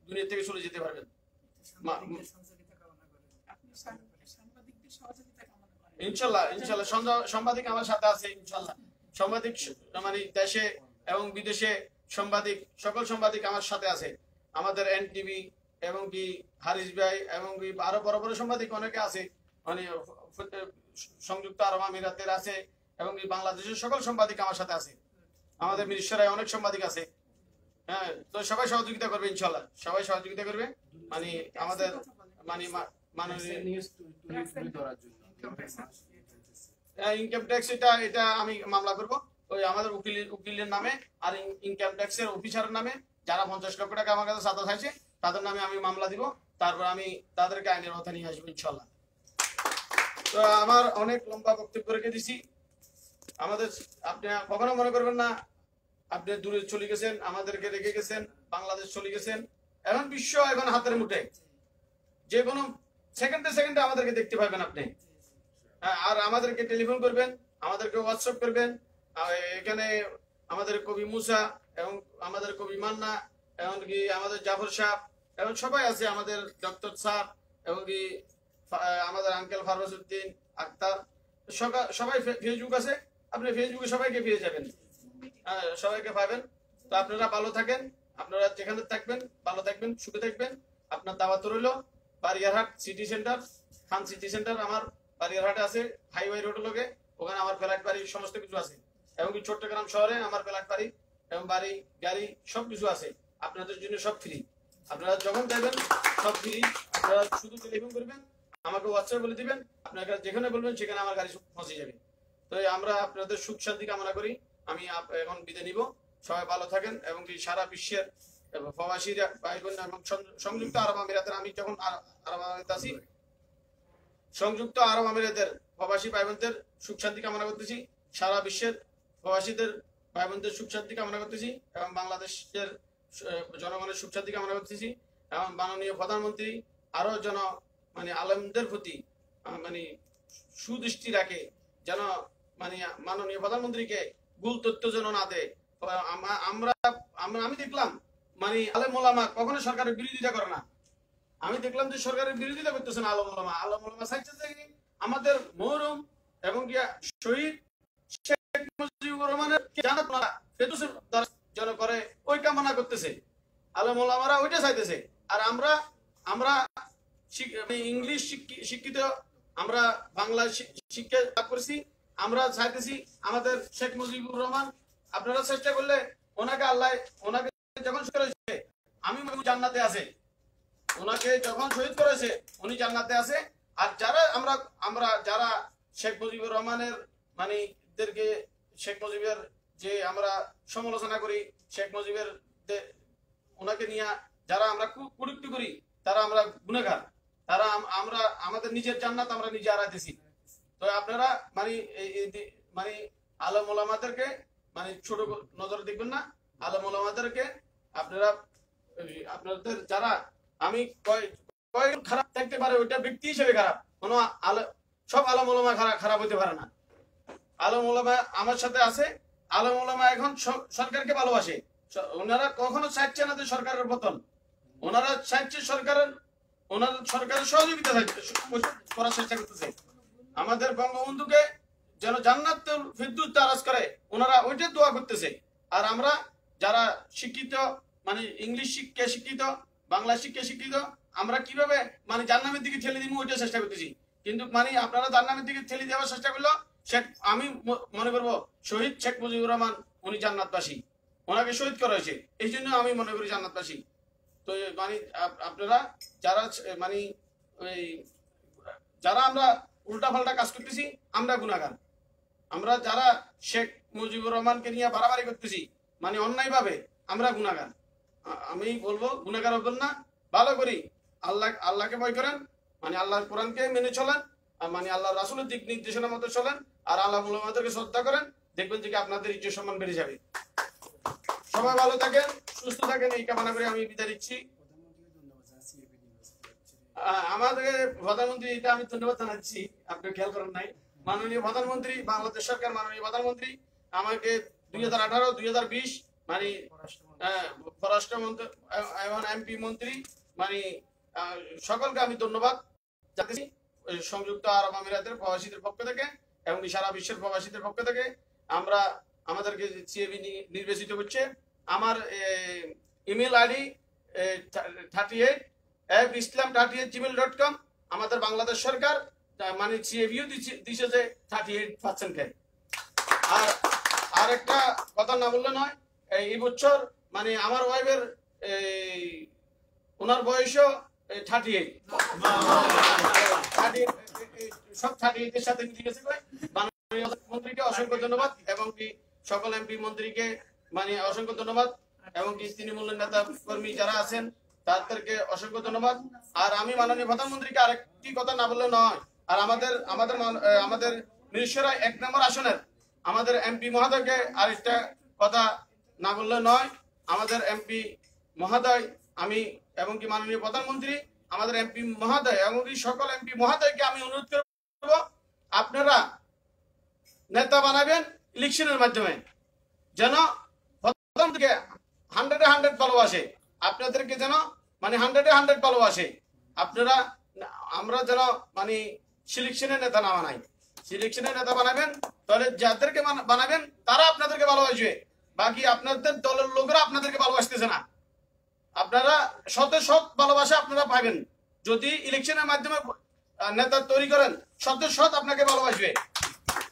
দুনিয়া থেকে চলে যেতে পারবেন। ইনশাল্লাহ ইনশাল্লাহ সাংবাদিক আমার সাথে আছে। ইনশাল্লাহ সাংবাদিক মানে দেশে এবং বিদেশে সাংবাদিক, সকল সাংবাদিক আমার সাথে আছে। আমাদের এনটিভি এবং কি হারিস ভাই এবং কি আরো বড় বড় সাংবাদিক অনেকে আছে, মানে সংযুক্ত আরব আমিরাতের আছে এবং কি বাংলাদেশের সকল সাংবাদিক আমার সাথে আছে। আমাদের মিরসরায় অনেক সাংবাদিক আছে। হ্যাঁ, তো সবাই সহযোগিতা করবে ইনশাল্লাহ, সবাই সহযোগিতা করবে। মানে আমাদের মানে ইনকাম ট্যাক্স এটা আমি মামলা করব ওই আমাদের উকিলের নামে আর ইনকাম ট্যাক্সের অফিসারের নামে যারা 50 লক্ষ টাকা আমার কাছে চাঁদা চাইছে তাদের নামে আমি মামলা দিব। তারপর আমি তাদেরকে আইনের আওতায় নিয়ে আসবো ইনশাল্লাহ। তো আমার অনেক লম্বা বক্তব্য রেখে দিছি। আমাদের আপনি কখনো মনে করবেন না আপনি দূরে চলে গেছেন, আমাদেরকে রেখে গেছেন, বাংলাদেশ চলে গেছেন। এখন বিশ্ব এখন হাতের মুঠে, যে কোনো সেকেন্ডে আমাদেরকে দেখতে পাবেন আপনি। আর আমাদেরকে টেলিফোন করবেন, আমাদেরকে হোয়াটসঅ্যাপ করবেন। এখানে আমাদের কবি মুসা এবং আমাদের কবি মান্না এমনকি আমাদের জাফর সাহেব এবং সবাই আছে, আমাদের ডক্টর স্যার এবং কি আমাদের আঙ্কেল ফারবাসউদ্দিন আক্তার, সবাই ফেসবুক আছে। আপনি ফেসবুকে সবাইকে পেয়ে যাবেন, সবাইকে পাবেন। তো আপনারা ভালো থাকেন, আপনারা যেখানে থাকবেন ভালো থাকবেন, সুখে থাকবেন। আপনার দাওয়াত রইল বারিয়ারহাট সিটি সেন্টার, খান সিটি সেন্টার আমার বারিয়ারহাটে আছে, হাইওয়ে রোড লোকে, ওখানে আমার ফ্ল্যাট বাড়ি সমস্ত কিছু আছে। এবং কি চট্টগ্রাম শহরে আমার ফ্ল্যাট বাড়ি এবং বাড়ি গাড়ি সবকিছু আছে। আপনাদের জন্য সব ফ্রি, আপনারা যখন যাবেন সব ফ্রি। আপনারা শুধু টেলিফোন করবেন, আমাকে হোয়াটসঅ্যাপ বলে দিবেন, আপনারা যেখানে বলবেন সেখানে আমার গাড়ি পৌঁছে যাবে। তো আমরা আপনাদের সুখ শান্তি কামনা করি। আমি এখন বিদায় নিব। সবাই ভালো থাকেন এবং কি সারা বিশ্বের প্রবাসী ভাই বোন এবং সংযুক্ত আরব আমিরাতের, আমি যখন আরব আমিরাতে আছি, সংযুক্ত আরব আমিরাতের প্রবাসী ভাই বোনদের সুখ শান্তি কামনা করতেছি। সারা বিশ্বের প্রবাসীদের ভাই বোনদের সুখ শান্তি কামনা করতেছি এবং বাংলাদেশের জনগণের সুখ শান্তি কামনা করতেছি। এবং মাননীয় প্রধানমন্ত্রী আরো যেন মানে আলেমদের প্রতি মানে সুদৃষ্টি রাখে, যেন মানে মাননীয় প্রধানমন্ত্রীকে ভুল তথ্য যেন না দেয়। আমি দেখলাম মানে আলেম ওলামা কখনো সরকারের বিরোধিতা করে না। আমি দেখলাম যে সরকারের বিরোধিতা করতেছে না আলেম ওলামা চাইছে যে আমাদের মহরম এবং শহীদ শেখ মুজিবুর রহমানের জানাত না ফেরদৌসের যেন করে ওই কামনা করতেছে। আলেম ওলামারা ওইটা চাইতেছে। আর আমরা ইংলিশ শিক্ষিত, আমরা বাংলা শিক্ষা লাভ করেছি, আমরা চাইতেছি আমাদের শেখ মুজিবুর রহমান, আপনারা চেষ্টা করলে ওনাকে আল্লাহ ওনাকে যখন করেছে আমি জান্নাতে আছে, ওনাকে যখন শহীদ করেছে উনি জান্নাতে আছে। আর যারা আমরা যারা শেখ মুজিবুর রহমানের মানে দেরকে শেখ মুজিবের যে আমরা সমালোচনা করি, শেখ মুজিবের ওনাকে নিয়ে যারা আমরা কুরুক্তি করি, তারা আমরা গুনাহগার, তারা আমরা আমাদের নিজের জান্নাত আমরা নিজে হারাইতেছি। তো আপনারা মানে আলেম ওলামাদেরকে মানে ছোট নজর দেখবেন না। আলেম ওলামাদেরকে আপনারা আপনাদের যারা আমি কয়েক খারাপ থাকতে পারে, ওইটা ব্যক্তি হিসেবে খারাপ, কোনো সব আলেম ওলামা খারাপ হতে পারে না। আলেম ওলামা আমার সাথে আছে, আলেম ওলামা এখন সরকারকে ভালোবাসে। ওনারা কখনো চাইছে না যে সরকারের পতন, ওনারা চাইছে সরকারের সহযোগিতা করার চেষ্টা করতেছে। আমাদের বঙ্গবন্ধুকে যেন জান্নাতুল ফিরদৌস দারাজ করে, ওনারা ওইটা দোয়া করতেছে। আর আমরা যারা শিক্ষিত, মানে ইংলিশ শিক্ষায় শিক্ষিত, বাংলা শিক্ষায় শিক্ষিত, আমরা কিভাবে মানে জান্নাতের দিকে ঠেলে দিব ওইটা চেষ্টা করতেছি। কিন্তু মানে আপনারা জান্নাতের দিকে ঠেলে দেওয়ার চেষ্টা করলো, আমি মনে করবো শহীদ শেখ মুজিবুর রহমান উনি জান্নাতবাসী, ওনাকে শহীদ করা হয়েছে, এই জন্য আমি মনে করি জান্নাতবাসী। তো মানে আপনারা যারা মানে ওই যারা আমরা উল্টা পাল্টা কাজ করতেছি আমরা গুনাহগার। আমরা যারা শেখ মুজিবুর রহমানকে নিয়ে বাড়াবাড়ি করতেছি মানে অন্যায় ভাবে, আমরা গুনাহগার। আমি বলবো গুনাহগার হবেন না, ভালো করি আল্লাহকে ভয় করেন, মানে আল্লাহর কোরআনকে মেনে চলেন, আর মানে আল্লাহ রাসূলের দিক নির্দেশনা মতো চলেন, আর আল্লাহ উলামাদেরকে শ্রদ্ধা করেন, দেখবেন যে আপনাদের ইজ্জত সম্মান বেড়ে যাবে। সবাই ভালো থাকেন, সুস্থ থাকেন, এই কামনা করে আমি বিদায় নিচ্ছি। আমাদের প্রধানমন্ত্রী, এটা আমি ধন্যবাদ জানাচ্ছি, আপনি খেয়াল করেন নাই। মাননীয় প্রধানমন্ত্রী, বাংলাদেশ সরকার মাননীয় প্রধানমন্ত্রী আমাকে 2018-2020 মানে পররাষ্ট্রমন্ত্রী এবং এমপি মন্ত্রী মানে সকলকে আমি ধন্যবাদ জানাচ্ছি সংযুক্ত আরব আমিরাতের প্রবাসীদের পক্ষ থেকে এবং সারা বিশ্বের প্রবাসীদের পক্ষ থেকে। আমাদেরকে সিএবি নির্বাচিত করছে। আমার ইমেল আইডি 38islam38@gmail.com। আমাদের বাংলাদেশ সরকার মানে সিএবিও দিছে যে 38% কে। আর একটা কথা না বললে নয়, এই বছর মানে আমার ওয়াইফের ওনার বয়সও 38, সব 38 এর সাথে মিলে গেছে। মাননীয় মন্ত্রীকে অসংখ্য ধন্যবাদ এবং কি সকল এমপি মন্ত্রীকে মানে অসংখ্য ধন্যবাদ এবং কি তৃণমূল নেতা কর্মী যারা আছেন তাদেরকে অসংখ্য ধন্যবাদ। আর আমি মাননীয় প্রধানমন্ত্রীকে আরেকটি কথা না বললে নয়, আর আমাদের মিরসরাই 1 নম্বর আসনের আমাদের এমপি মহোদয়কে আরেকটা কথা না বললে নয়। আমাদের এমপি মহোদয় আমি এবং কি মাননীয় প্রধানমন্ত্রী আমাদের এমপি মহোদয় এবং কি সকল এমপি মহোদয়কে আমি অনুরোধ করব, আপনারা নেতা বানাবেন ইলেকশনের মাধ্যমে, যেন প্রধানমন্ত্রীকে 100-100 ভালোবাসে, আপনাদেরকে যেন মানে 100-100 ভালোবাসে। আপনারা আমরা যেন মানে সিলেকশনের নেতা না বানাই। সিলেকশনের নেতা বানাবেন, তাহলে যাদেরকে বানাবেন তারা আপনাদেরকে ভালোবাসবে, বাকি আপনাদের দলের লোকেরা আপনাদেরকে ভালোবাসতেছে না। আপনারা সৎ ভালোবাসা আপনারা পাবেন যদি ইলেকশনের মাধ্যমে নেতা তৈরি করেন। সৎ আপনাকে ভালোবাসবে,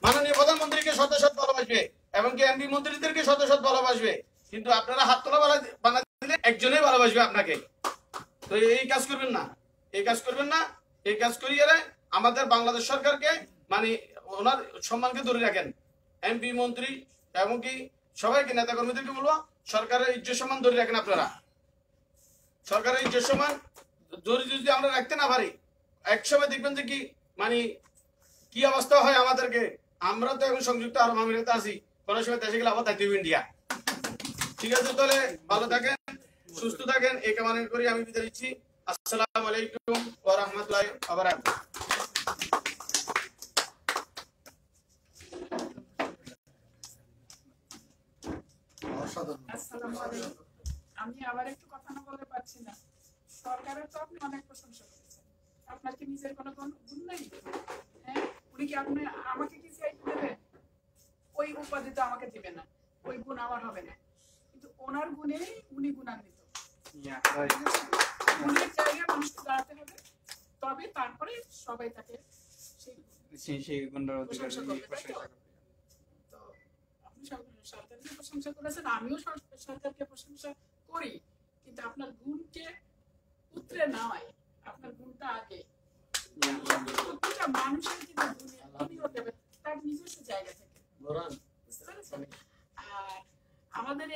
মাননীয় প্রধানমন্ত্রীকে সৎ ভালোবাসবে এবং কি এমপি মন্ত্রীদেরকে সৎ ভালোবাসবে। কিন্তু আপনারা হাত তোলা বানা দিলে একজনেই ভালোবাসবে আপনাকে। তো এই কাজ করবেন না, এই কাজ করবেন না। এই কাজ করিয়ে আমাদের বাংলাদেশ সরকারকে মানে ওনার সম্মানকে ধরে রাখেন। এমপি মন্ত্রী এবং কি সবাইকে নেতা কর্মীদেরকে বলবো সরকারের ইজ্জত সম্মান ধরে রাখেন। আপনারা সরকারের ইজ্জত সম্মান ধরে যদি আমরা রাখতে না পারি, একসময় দেখবেন যে কি মানে কি অবস্থা হয় আমাদেরকে। আমরা তো এখন সংযুক্ত আরব আমিরাতে আছি, কোনো সময় দেশে গেলে আবার দায়িত্ব ইন্ডিয়া। ঠিক আছে, তাহলে ভালো থাকেন, সুস্থ থাকেন, এই কামনা করি আমি বিদায় নিচ্ছি। আসসালামু আলাইকুম ওয়া রাহমাতুল্লাহি ওয়া বারাকাতুহু। আমি আবার একটু কথা না বলতে পারছি না। সরকারের তো আপনি অনেক প্রশংসা করেছেন, আপনার কি নিজের কোনো গুণ নেই? হ্যাঁ, উনি কি আপনি আমাকে কি চাইতে দেবে? ওই উপাধি তো আমাকে দিবে না, ওই গুণ আমার হবে না। কিন্তু ওনার গুণে উনি গুণান্বিত। গুণের জায়গায় মানুষকে দাঁড়াতে হবে, তবে তারপরে সবাই তাকে সেই গুণের অধিকার তো আপনি সরকারকে প্রশংসা করেছেন, আমিও সরকারকে প্রশংসা করি, কিন্তু আপনার গুণকে উতরে নয়, আপনার গুণটা আগে। প্রতিটা মানুষের কিন্তু গুণী হতে হবে তার নিজস্ব জায়গা থেকে। আর আমাদের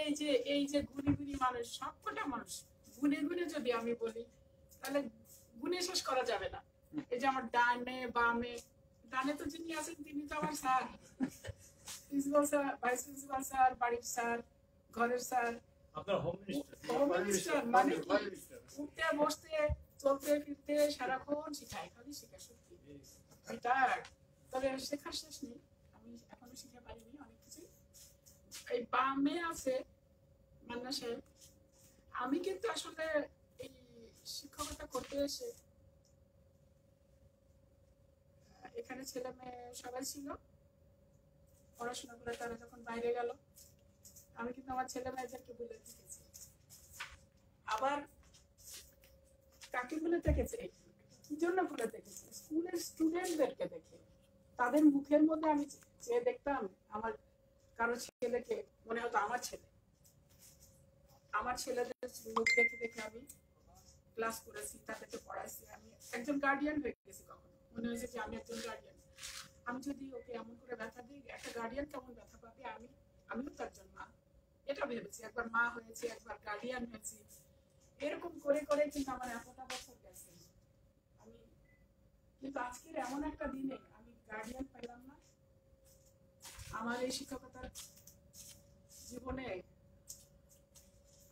এই যে গুণী মানুষ, সবকটা মানুষ গুণে যদি আমি বলি তাহলে গুণে শেষ করা যাবে না। এই যে আমার ডানে বামে, ডানে তো যিনি আছেন তিনি তো আমার sir, principal sir, vice principal sir, বাড়ির স্যার, ঘরের স্যার, আপনার হোম মিনিস্টার, মানে উঠতে বসতে চলতে ফিরতে সারাক্ষণ শিখায়, খালি শিখা সত্যি। এটা তবে শেখার শেষ নেই, আমি এখনো শিখে পারিনি অনেক কিছু। এই বামে আছে মান্না সাহেব, আমি কিন্তু আসলে এই শিক্ষকতা করতে এসে এখানে ছেলে মেয়ে সবাই ছিল, পড়াশোনা করে তারা যখন বাইরে গেল আমি কিন্তু আমার ছেলে মেয়েদেরকে বলে দেখেছি, আবার কাকে বলে দেখেছি, কি জন্য বলে দেখেছি, স্কুলের স্টুডেন্টদেরকে দেখে তাদের মুখের মধ্যে আমি যে দেখতাম আমার কারো ছেলেকে মনে হতো আমার ছেলে, আমার ছেলেদের মুখ দেখে দেখে আমি ক্লাস করেছি, তাদেরকে পড়াইছি, আমি একজন গার্ডিয়ান হয়ে গেছি, কখনো মনে হয়েছে যে আমি একজন গার্ডিয়ান, আমি যদি ওকে এমন করে ব্যথা দিই একটা গার্ডিয়ান কেমন ব্যথা পাবে, আমিও তার জন্য মা, এটা ভেবেছি, একবার মা হয়েছি একবার গার্ডিয়ান হয়েছি, এরকম করে করে কিন্তু আমার এতটা বছর গেছে। আমি কিন্তু আজকের এমন একটা দিনে আমি গার্ডিয়ান পেলাম না, আমার এই শিক্ষকতার জীবনে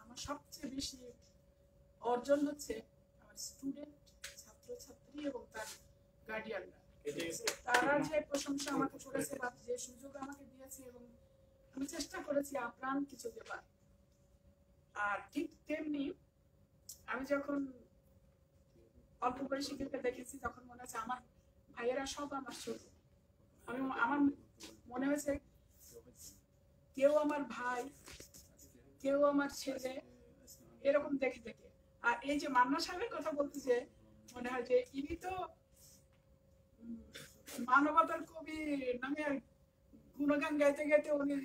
আমার সবচেয়ে বেশি অর্জন হচ্ছে আমার স্টুডেন্ট, ছাত্রছাত্রী এবং তার গার্ডিয়ানরা, তারা যে প্রশংসা আমাকে করেছে বা যে সুযোগ আমাকে দিয়েছে এবং আমি চেষ্টা করেছি আপ্রাণ কিছু দেবার। আর ঠিক তেমনি আমি যখন অল্প বয়সীদেরকে দেখেছি তখন মনে হচ্ছে আমার ভাইয়েরা সব আমার ছোট, আমার মনে হয়েছে কেউ আমার ভাই কেউ আমার ছেলে, এরকম দেখে দেখে। আর এই যে মান্না সাহেবের কথা বলতে যে মনে হয় যে ইনি তো মানবতার কবি নামে গুণগান গাইতে গাইতে উনি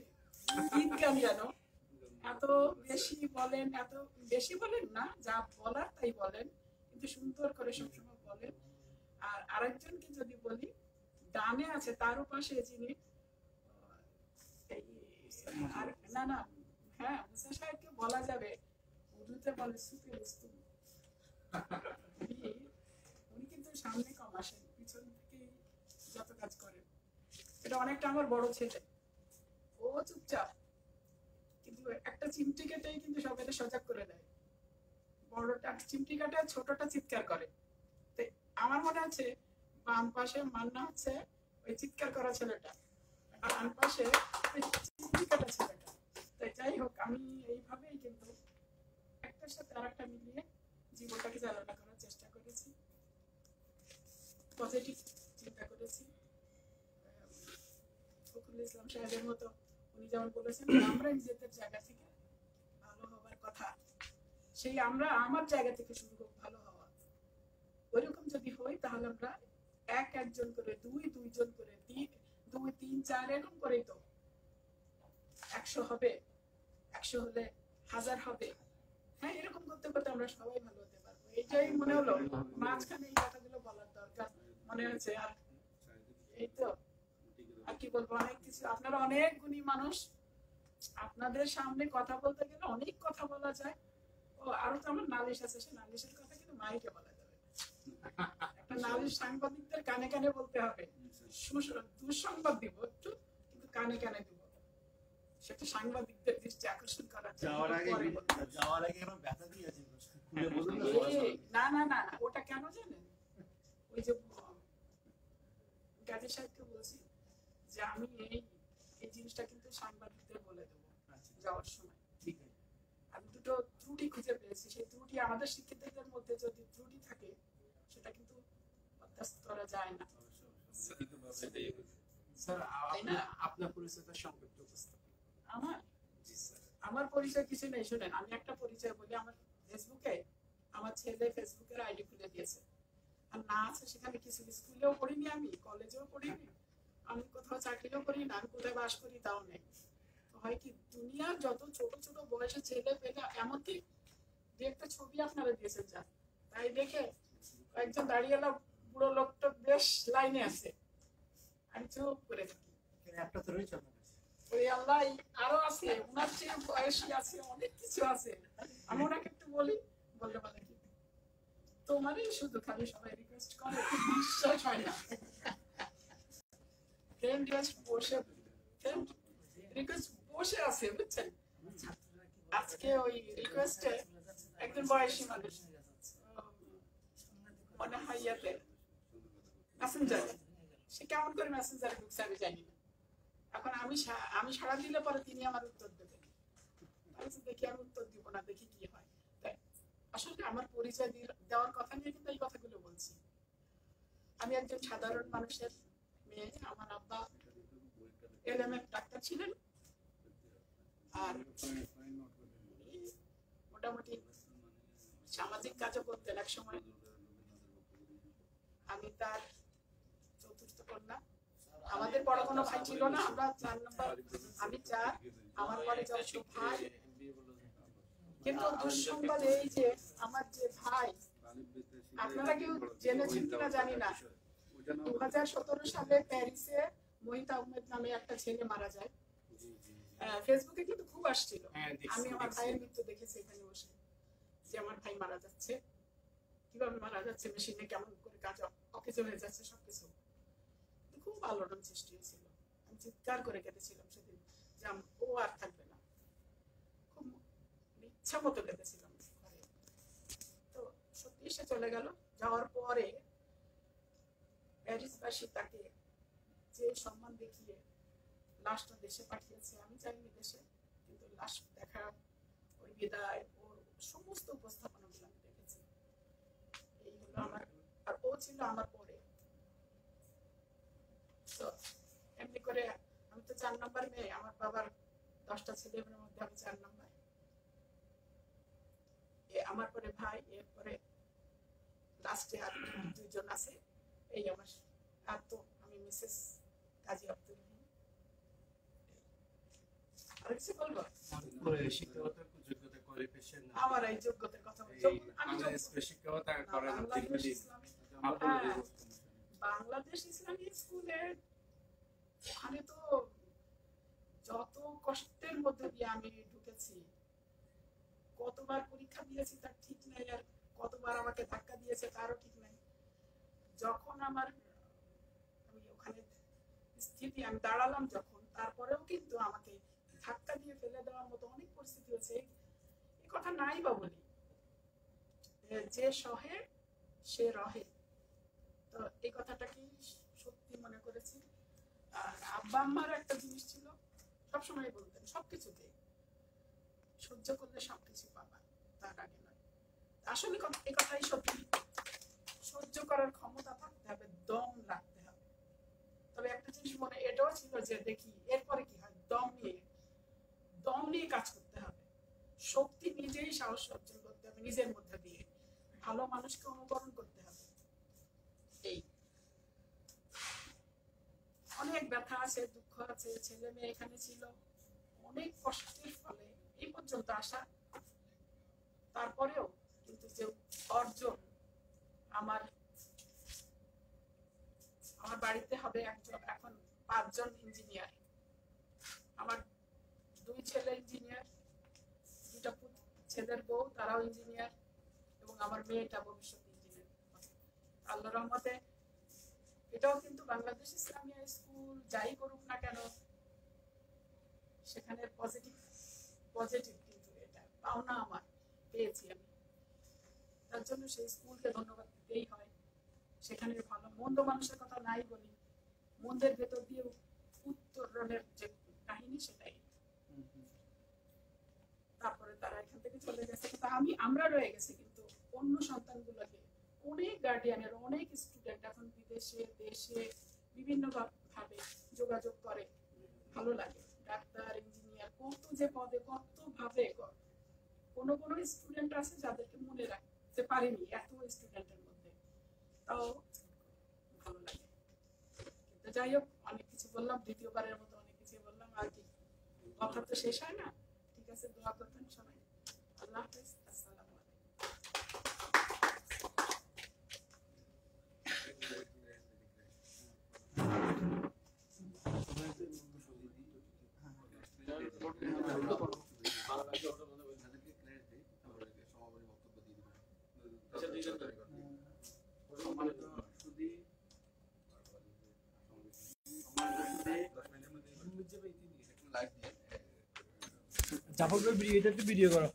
গীত গান যেন এত বেশি বলেন, এত বেশি বলেন না, যা বলার তাই বলেন, কিন্তু সুন্দর করে সবসময় বলেন। আর আরেকজনকে যদি বলি ডানে আছে তার পাশে যিনি, আর না না হ্যাঁ মুসা সাহেবকে বলা যাবে, উর্দুতে বলে সুপে রুস্তুম, উনি কিন্তু সামনে কম আসেন, পিছন থেকেই যত কাজ করেন। এটা অনেকটা আমার বড় ছেলে, ও চুপচাপ কিন্তু একটা চিমটি কেটেই কিন্তু সবাই সজাগ করে দেয়, বড়টা চিমটি কাটে ছোটটা চিৎকার করে। তো আমার মনে আছে বাম পাশে মান্না হচ্ছে ওই চিৎকার করা ছেলেটা, আর ডান পাশে ওই চিমটি কাটা ছেলেটা। তাই যাই হোক আমি এইভাবেই কিন্তু একটার সাথে আর একটা মিলিয়ে জীবনটাকে চালনা করার চেষ্টা করেছি, পজিটিভ চিন্তা করেছি। ফখরুল ইসলাম সাহেবের মতো উনি যেমন বলেছেন আমরা নিজেদের জায়গা থেকে ভালো হওয়ার কথা, সেই আমরা আমার জায়গা থেকে শুরু হোক ভালো হওয়া, ওইরকম যদি হই তাহলে আমরা একজন করে দুইজন করে 2 3 4 এরকম করেই তো 100 হবে, 100 হলে 1000 হবে, হ্যাঁ এরকম করতে করতে আমরা সবাই ভালো হতে পারবো। এইটাই মনে হলো মাঝখানে এই কথাগুলো বলার দরকার মনে হয়েছে। আর এই তো আর কি বলবো, অনেক কিছু, আপনারা অনেক গুণী মানুষ, আপনাদের সামনে কথা বলতে গেলে অনেক কথা বলা যায়। ও আরো তো আমার নালিশ আছে, সে নালিশের কথা কিন্তু মাইকে বলা যাবে, একটা নালিশ সাংবাদিকদের কানে কানে বলতে হবে, দুঃসংবাদ দিব একটু কিন্তু কানে কানে দিব, সেটা সাংবাদিকদের দৃষ্টি আকর্ষণ করার না না না ওটা কেন জানেন, ওই যে গাজী সাহেবকে বলছি যে আমি এই জিনিসটা কিন্তু সাংবাদিকদের বলে দেবো যাওয়ার সময়। আমি দুটো ত্রুটি খুঁজে পেয়েছি, সেই ত্রুটি আমাদের শিক্ষিতদের মধ্যে যদি ত্রুটি থাকে সেটা কিন্তু বরদাস্ত করা যায় না। স্যার আপনার পরিচয়টা সংক্ষিপ্ত উপস্থাপন। আমার পরিচয় কিছু নেই, শুনেন আমি একটা পরিচয় বলি, আমার ফেসবুকে আমার ছেলে ফেসবুকের আইডি খুলে দিয়েছে, আর না আছে সেখানে কিছু, স্কুলেও পড়িনি আমি, কলেজেও পড়িনি আমি, কোথাও চাকরিও করি না, আমি কোথায় বাস করি তাও নেই। তো হয় কি দুনিয়ার যত ছোট ছোট বয়সের ছেলে পেলে এমনকি যে একটা ছবি আপনারা দিয়েছেন যা, তাই দেখে একজন দাঁড়িয়ে বুড়ো লোকটা বেশ লাইনে আছে, আমি চুপ করে থাকি, একটা তো রয়েছে ওই আল্লাহ আরো আছে, ওনার চেয়ে বয়সী আছে, অনেক কিছু আছে। আমি ওনাকে একটু বলি, বললে বলে কি তোমারই শুধু খালি সবাই রিকোয়েস্ট করে, বিশ্বাস হয় না। ফ্রেন্ড রিকোয়েস্ট বসে আছে বুঝছেন, আজকে ওই রিকোয়েস্টে একজন বয়সী মানুষ মনে হয় ইয়াতে মেসেঞ্জারে সে কেমন করে মেসেঞ্জারে ঢুকছে আমি জানি না। এখন আমি সাড়া দিলে পরে তিনি আমার উত্তর দেবেন। দেখি আমি উত্তর দিব না, দেখি কি হয়। তাই আসলে আমার পরিচয় দেওয়ার কথা নিয়ে কিন্তু এই কথাগুলো বলছি। আমি একজন সাধারণ মানুষের মেয়ে। আমার আব্বা এলএমএফ ডাক্তার ছিলেন, আর মোটামুটি সামাজিক কাজও করতেন এক সময়। আমি তার চতুর্থ কন্যা। আমাদের বড় কোনো ভাই ছিল না, আমরা 4 নম্বর, আমি 4, আমার পরে যত ভাই। কিন্তু দুঃসংবাদ এই যে আমার যে ভাই, আপনারা কেউ জেনেছেন কিনা জানি না, 2017 সালে প্যারিসে মহিত আহমেদ নামে একটা ছেলে মারা যায়। ফেসবুকে কিন্তু খুব আসছিল। আমি আমার ভাইয়ের মৃত্যু দেখেছি এখানে বসে, যে আমার ভাই মারা যাচ্ছে, কিভাবে মারা যাচ্ছে, মেশিনে কেমন করে কাজ অকেজো হয়ে যাচ্ছে, সবকিছু। খুব আলোড়ন সৃষ্টি হয়েছিল। আমি চিৎকার করে কেঁদেছিলাম সেদিন, যে ও আর থাকবে না। খুব ইচ্ছা মতো কেঁদেছিলাম। তো সত্যি সে চলে গেল। যাওয়ার পরে প্যারিসবাসী তাকে যে সম্মান দেখিয়ে লাশটা দেশে পাঠিয়েছে। আমি যাইনি দেশে, কিন্তু লাশ দেখা, ওর বিদায়, ওর সমস্ত উপস্থাপনাগুলো আমি দেখেছি। এই হলো আমার, আর ও ছিল আমার পরে। তো এমনি করে আমি তো 4 নম্বর মেয়ে, আমার বাবার 10টা ছেলের মধ্যে আমি 4 নম্বর। আমার পরে ভাই, এরপরে লাস্টে আর 2জন আছে। এই আমার, আর তো আমি মিসেস কাজী আব্দুল রহিম। আর কিছু বলবো? শিক্ষকতার যোগ্যতা কোয়ালিফিকেশন আমার এই যোগ্যতার কথা বলছি। আমি শিক্ষকতা করার বাংলাদেশ ইসলামী স্কুলে, ওখানে তো যত কষ্টের মধ্যে দিয়ে আমি ঢুকেছি, কতবার পরীক্ষা দিয়েছি তার ঠিক নাই, আর কতবার আমাকে ধাক্কা দিয়েছে তারও ঠিক নাই। যখন আমি ওখানে স্থিতি, আমি দাঁড়ালাম যখন, তারপরেও কিন্তু আমাকে ধাক্কা দিয়ে ফেলে দেওয়ার মতো অনেক পরিস্থিতি হয়েছে। এই কথা নাই বা বলি, যে সহে সে রহে। তো এই কথাটাকে সত্যি মনে করেছি। আর আব্বা আম্মার একটা জিনিস ছিল, সবসময় বলতেন সবকিছুতে সহ্য করলে সবকিছু পাবা, তার আগে নয়। আসলে এই কথাই সত্যি। সহ্য করার ক্ষমতা থাকতে হবে, দম রাখতে হবে। তবে একটা জিনিস মনে এটাও ছিল যে দেখি এরপরে কি হয়। দম নিয়ে কাজ করতে হবে। শক্তি নিজেই সাহস অর্জন করতে হবে নিজের মধ্যে দিয়ে। ভালো মানুষকে অনুকরণ করতে হবে। এই অনেক ব্যথা আছে, দুঃখ আছে, ছেলে মেয়ে এখানে ছিল, অনেক কষ্টের ফলে এই পর্যন্ত আসা। তারপরেও কিন্তু যে অর্জন, আমার বাড়িতে হবে এখন 5 জন ইঞ্জিনিয়ার। আমার 2 ছেলে ইঞ্জিনিয়ার, 2টা ছেলের বউ, তারাও ইঞ্জিনিয়ার, এবং আমার মেয়েটা ভবিষ্যৎ ইঞ্জিনিয়ার। আল্লাহর রহমতে এটাও কিন্তু বাংলাদেশ ইসলামিয়া স্কুল যাই করুক না কেন, সেখানে পজিটিভ কিন্তু এটা পাওনা আমার পেয়েছি আমি। তার জন্য সেই স্কুলকে ধন্যবাদ দিতেই হয়। সেখানে ভালো মন্দ মানুষের কথা নাই বলি, মন্দের ভেতর দিয়ে উত্তরণের যে কাহিনী, সেটাই। তারপরে তারা এখান থেকে চলে গেছে, কিন্তু আমরা রয়ে গেছি। কিন্তু অন্য সন্তানগুলোকে অনেক গার্ডিয়ানের, অনেক স্টুডেন্ট এখন বিদেশে, দেশে বিভিন্ন ভাবে যোগাযোগ করে। ভালো লাগে। ডাক্তার, ইঞ্জিনিয়ার, কত যে পদে, কত ভাবে কোন স্টুডেন্ট আছে যাদেরকে মনে রাখতে পারিনি এত স্টুডেন্টের মধ্যে, তাও ভালো লাগে। কিন্তু যাই হোক, অনেক কিছু বললাম, দ্বিতীয়বারের মতো অনেক কিছু বললাম। আর কি, কথা তো শেষ হয় না। ঠিক আছে, দোয়া করবেন সবাই। আল্লাহ হাফেজ। আসসালামু জাফর ভাই ভিডিও করো।